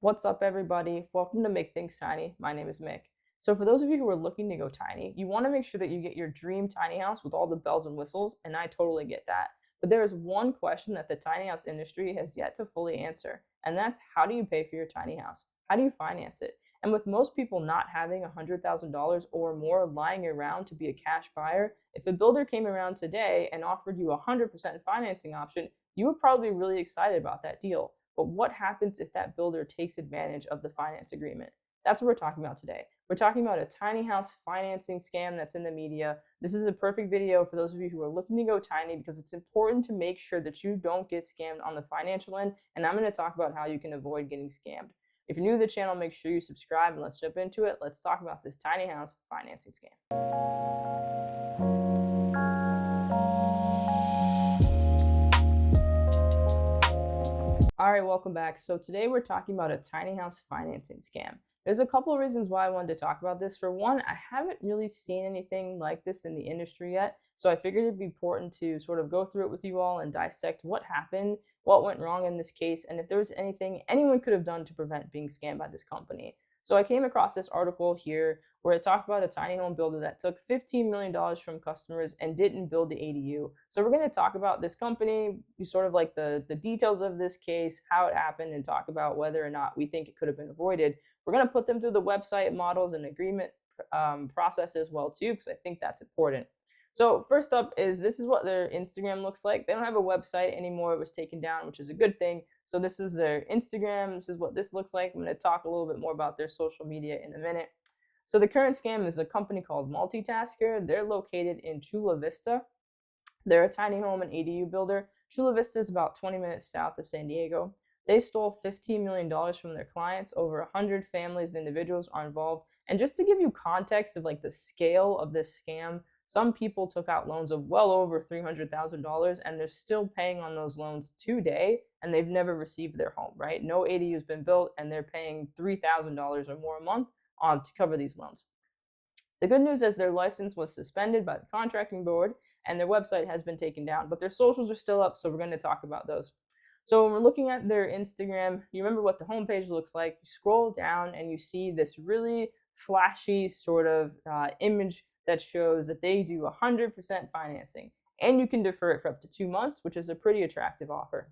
What's up, everybody? Welcome to Make Things Tiny. My name is Mick. So for those of you who are looking to go tiny, you want to make sure that you get your dream tiny house with all the bells and whistles, and I totally get that. But there is one question that the tiny house industry has yet to fully answer, and that's how do you pay for your tiny house? How do you finance it? And with most people not having $100,000 or more lying around to be a cash buyer, if a builder came around today and offered you a 100% financing option, you would probably be really excited about that deal. But what happens if that builder takes advantage of the finance agreement? That's what we're talking about today. We're talking about a tiny house financing scam that's in the media. This is a perfect video for those of you who are looking to go tiny because it's important to make sure that you don't get scammed on the financial end. And I'm going to talk about how you can avoid getting scammed. If you're new to the channel, make sure you subscribe and let's jump into it. Let's talk about this tiny house financing scam. All right, welcome back. So today we're talking about a tiny house financing scam. There's a couple of reasons why I wanted to talk about this. For one, I haven't really seen anything like this in the industry yet. So I figured it'd be important to sort of go through it with you all and dissect what happened, what went wrong in this case, and if there was anything anyone could have done to prevent being scammed by this company. So I came across this article here where it talked about a tiny home builder that took $15 million from customers and didn't build the ADU. So we're going to talk about this company, sort of like the details of this case, how it happened, and talk about whether or not we think it could have been avoided. We're going to put them through the website models and agreement process as well too, because I think that's important. So first up is this is what their Instagram looks like. They don't have a website anymore. It was taken down, which is a good thing. So this is their Instagram. This is what this looks like. I'm going to talk a little bit more about their social media in a minute. So the current scam is a company called Multitasker. They're located in Chula Vista. They're a tiny home and ADU builder. Chula Vista is about 20 minutes south of San Diego. They stole $15 million from their clients. Over 100 families and individuals are involved. And just to give you context of like the scale of this scam, some people took out loans of well over $300,000 and they're still paying on those loans today and they've never received their home, right? No ADU has been built and they're paying $3,000 or more a month to cover these loans. The good news is their license was suspended by the contracting board and their website has been taken down, but their socials are still up, so we're going to talk about those. So when we're looking at their Instagram, you remember what the homepage looks like. You scroll down and you see this really flashy sort of image that shows that they do 100% financing and you can defer it for up to 2 months, which is a pretty attractive offer.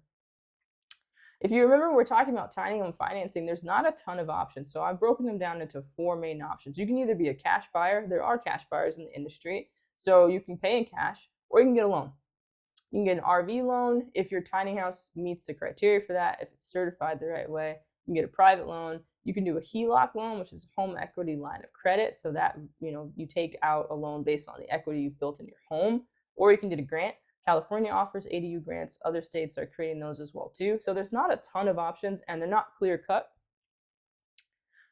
If you remember, we're talking about tiny home financing, there's not a ton of options. So I've broken them down into 4 main options. You can either be a cash buyer. There are cash buyers in the industry. So you can pay in cash or you can get a loan. You can get an RV loan if your tiny house meets the criteria for that, if it's certified the right way. You can get a private loan. You can do a HELOC loan, which is a home equity line of credit. So that, you take out a loan based on the equity you've built in your home, or you can get a grant. California offers ADU grants. Other states are creating those as well too. So there's not a ton of options and they're not clear cut.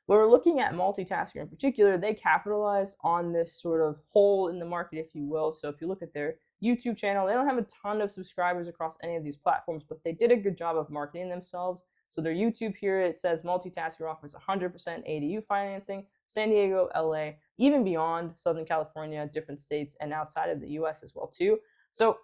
When we're looking at Multitasker in particular, they capitalize on this sort of hole in the market, if you will. So if you look at their YouTube channel, they don't have a ton of subscribers across any of these platforms, but they did a good job of marketing themselves. So their YouTube here, it says Multitasker offers 100% ADU financing, San Diego, LA, even beyond Southern California, different states, and outside of the US as well too. So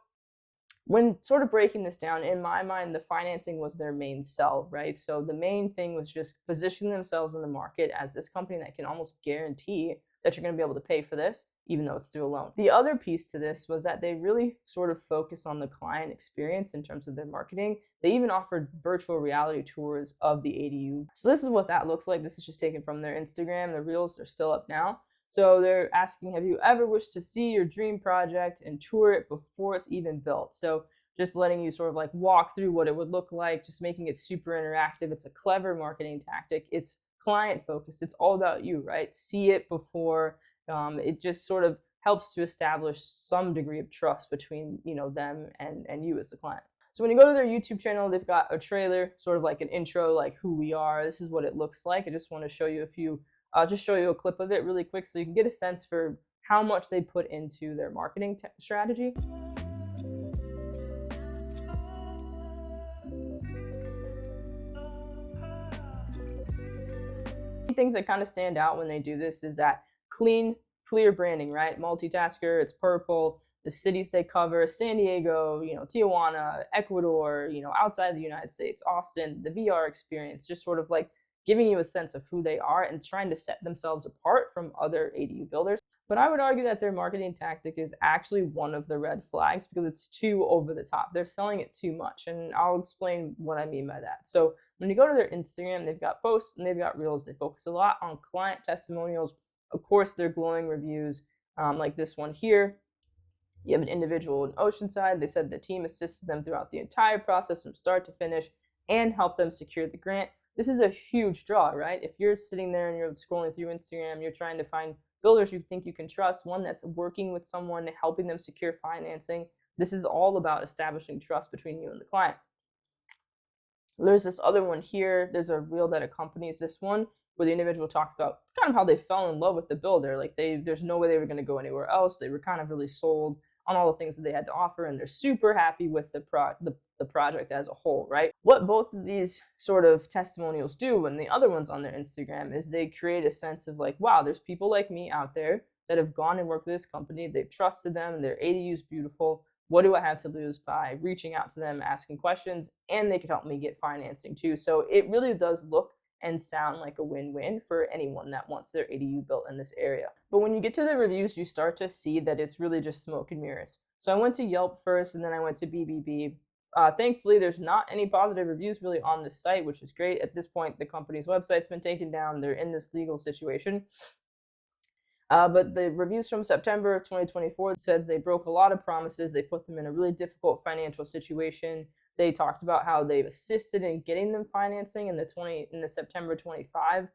when sort of breaking this down, in my mind, the financing was their main sell, right? So the main thing was just positioning themselves in the market as this company that can almost guarantee that you're going to be able to pay for this, even though it's through a loan. The other piece to this was that they really sort of focus on the client experience in terms of their marketing. They even offered virtual reality tours of the ADU. So this is what that looks like. This is just taken from their Instagram. The reels are still up now. So they're asking, have you ever wished to see your dream project and tour it before it's even built? So just letting you sort of like walk through what it would look like, just making it super interactive. It's a clever marketing tactic. It's client focused. It's all about you, right? See it before. It just sort of helps to establish some degree of trust between them and you as the client. So when you go to their YouTube channel, they've got a trailer, sort of like an intro, like who we are. This is what it looks like. I just want to show you I'll just show you a clip of it really quick so you can get a sense for how much they put into their marketing strategy. Things that kind of stand out when they do this is that clean, clear branding, right? Multitasker, it's purple. The cities they cover, San Diego, Tijuana, Ecuador, outside the United States, Austin, the VR experience, just sort of like giving you a sense of who they are and trying to set themselves apart from other ADU builders. But I would argue that their marketing tactic is actually one of the red flags because it's too over the top. They're selling it too much. And I'll explain what I mean by that. So when you go to their Instagram, they've got posts and they've got reels. They focus a lot on client testimonials. Of course, their glowing reviews, like this one here. You have an individual in Oceanside. They said the team assisted them throughout the entire process from start to finish and helped them secure the grant. This is a huge draw, right? If you're sitting there and you're scrolling through Instagram, you're trying to find builders you think you can trust, one that's working with someone, helping them secure financing. This is all about establishing trust between you and the client. There's this other one here. There's a reel that accompanies this one where the individual talks about kind of how they fell in love with the builder. Like there's no way they were going to go anywhere else. They were kind of really sold on all the things that they had to offer, and they're super happy with the project as a whole, right? What both of these sort of testimonials do, and the other ones on their Instagram, is they create a sense of like, wow, there's people like me out there that have gone and worked with this company. They've trusted them. Their ADU is beautiful. What do I have to lose by reaching out to them, asking questions, and they could help me get financing too. So it really does look and sound like a win-win for anyone that wants their ADU built in this area. But when you get to the reviews, you start to see that it's really just smoke and mirrors. So I went to Yelp first, and then I went to BBB. Thankfully, there's not any positive reviews really on this site, which is great. At this point, the company's website's been taken down. They're in this legal situation. But the reviews from September of 2024 says they broke a lot of promises. They put them in a really difficult financial situation. They talked about how they've assisted in getting them financing in the September 25th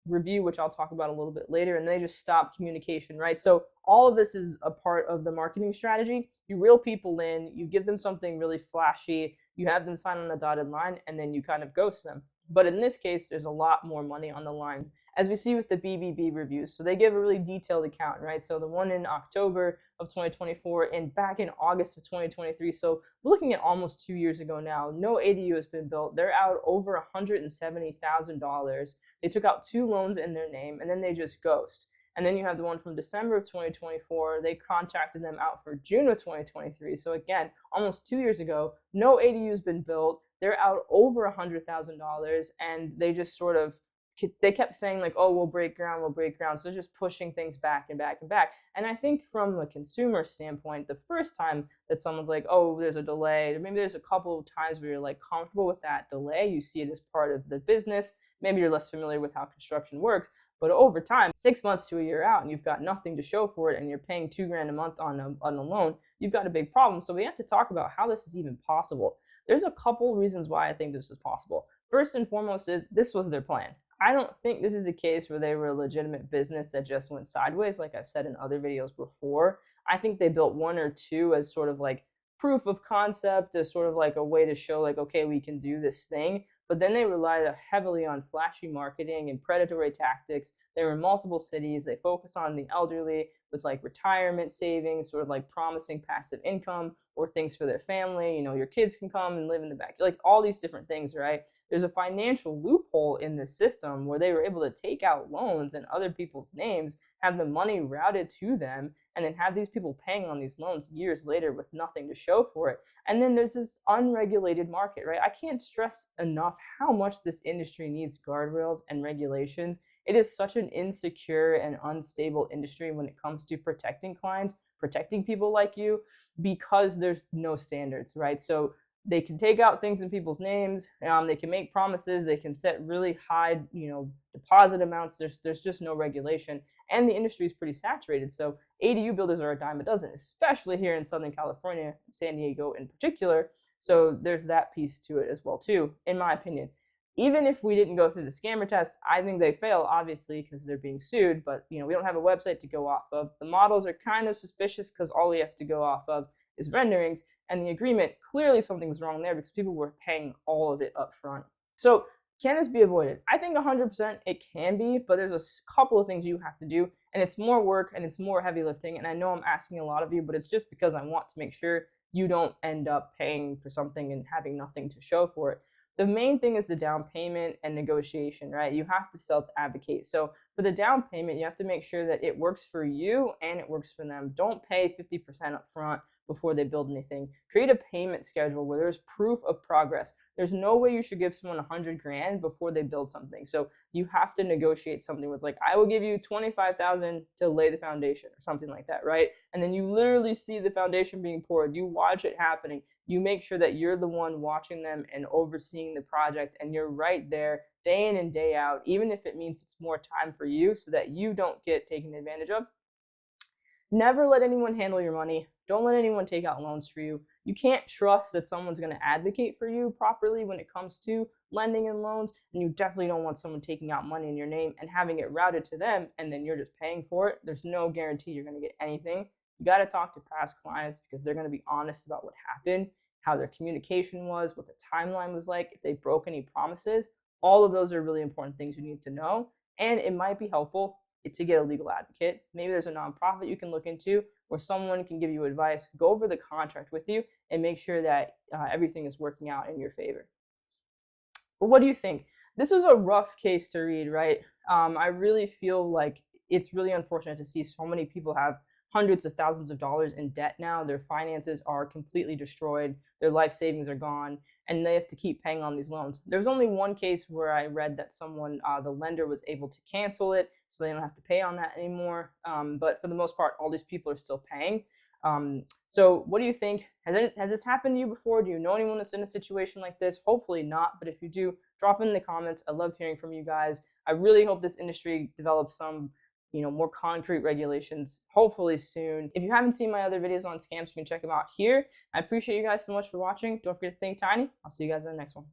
review, which I'll talk about a little bit later. And they just stopped communication, right? So all of this is a part of the marketing strategy. You reel people in, you give them something really flashy, you have them sign on the dotted line, and then you kind of ghost them. But in this case, there's a lot more money on the line, as we see with the BBB reviews. So they give a really detailed account, right? So the one in October of 2024 and back in August of 2023. So we're looking at almost 2 years ago now. No ADU has been built. They're out over $170,000. They took out 2 loans in their name, and then they just ghost. And then you have the one from December of 2024. They contracted them out for June of 2023. So again, almost 2 years ago, no ADU has been built. They're out over $100,000, and they just sort of, they kept saying like, oh, we'll break ground. So they're just pushing things back and back and back. And I think from a consumer standpoint, the first time that someone's like, oh, there's a delay, or maybe there's a couple of times where you're like comfortable with that delay, you see it as part of the business. Maybe you're less familiar with how construction works, but over time, 6 months to a year out, and you've got nothing to show for it, and you're paying $2,000 a month on a loan, you've got a big problem. So we have to talk about how this is even possible. There's a couple reasons why I think this is possible. First and foremost is this was their plan. I don't think this is a case where they were a legitimate business that just went sideways, like I've said in other videos before. I think they built 1 or 2 as sort of like proof of concept, as sort of like a way to show like, okay, we can do this thing. But then they relied heavily on flashy marketing and predatory tactics. They were in multiple cities. They focus on the elderly with like retirement savings, sort of like promising passive income or things for their family. You know, your kids can come and live in the back, like all these different things, right? There's a financial loophole in this system where they were able to take out loans in other people's names, have the money routed to them, and then have these people paying on these loans years later with nothing to show for it. And then there's this unregulated market, right? I can't stress enough how much this industry needs guardrails and regulations. It is such an insecure and unstable industry when it comes to protecting clients, protecting people like you, because there's no standards, right? So they can take out things in people's names. They can make promises. They can set really high, deposit amounts. There's just no regulation, and the industry is pretty saturated. So ADU builders are a dime a dozen, especially here in Southern California, San Diego in particular. So there's that piece to it as well too, in my opinion. Even if we didn't go through the scammer test, I think they fail, obviously, because they're being sued. But we don't have a website to go off of. The models are kind of suspicious because all we have to go off of is renderings, and the agreement, clearly something was wrong there because people were paying all of it up front. So can this be avoided? I think 100% it can be, but there's a couple of things you have to do, and it's more work and it's more heavy lifting. And I know I'm asking a lot of you, but it's just because I want to make sure you don't end up paying for something and having nothing to show for it. The main thing is the down payment and negotiation, right? You have to self-advocate. So for the down payment, you have to make sure that it works for you and it works for them. Don't pay 50% up front before they build anything. Create a payment schedule where there's proof of progress. there's no way you should give someone 100 grand before they build something. So you have to negotiate something with like, I will give you 25,000 to lay the foundation or something like that, right? And then you literally see the foundation being poured. You watch it happening. You make sure that you're the one watching them and overseeing the project, and you're right there day in and day out, even if it means it's more time for you so that you don't get taken advantage of. Never let anyone handle your money. Don't let anyone take out loans for you. You can't trust that someone's going to advocate for you properly when it comes to lending and loans, and you definitely don't want someone taking out money in your name and having it routed to them, and then you're just paying for it. There's no guarantee you're going to get anything. You got to talk to past clients because they're going to be honest about what happened, how their communication was, what the timeline was like, if they broke any promises. All of those are really important things you need to know, and it might be helpful to get a legal advocate. Maybe there's a nonprofit you can look into where someone can give you advice, go over the contract with you, and make sure that everything is working out in your favor. But what do you think? This was a rough case to read, right? I really feel like it's really unfortunate to see so many people have hundreds of thousands of dollars in debt now. Their finances are completely destroyed. Their life savings are gone, and they have to keep paying on these loans. There's only one case where I read that someone, the lender was able to cancel it, so they don't have to pay on that anymore. But for the most part, all these people are still paying. So what do you think? Has this happened to you before? Do you know anyone that's in a situation like this? Hopefully not, but if you do, drop in the comments. I love hearing from you guys. I really hope this industry develops some more concrete regulations, hopefully soon. If you haven't seen my other videos on scams, you can check them out here. I appreciate you guys so much for watching. Don't forget to think tiny. I'll see you guys in the next one.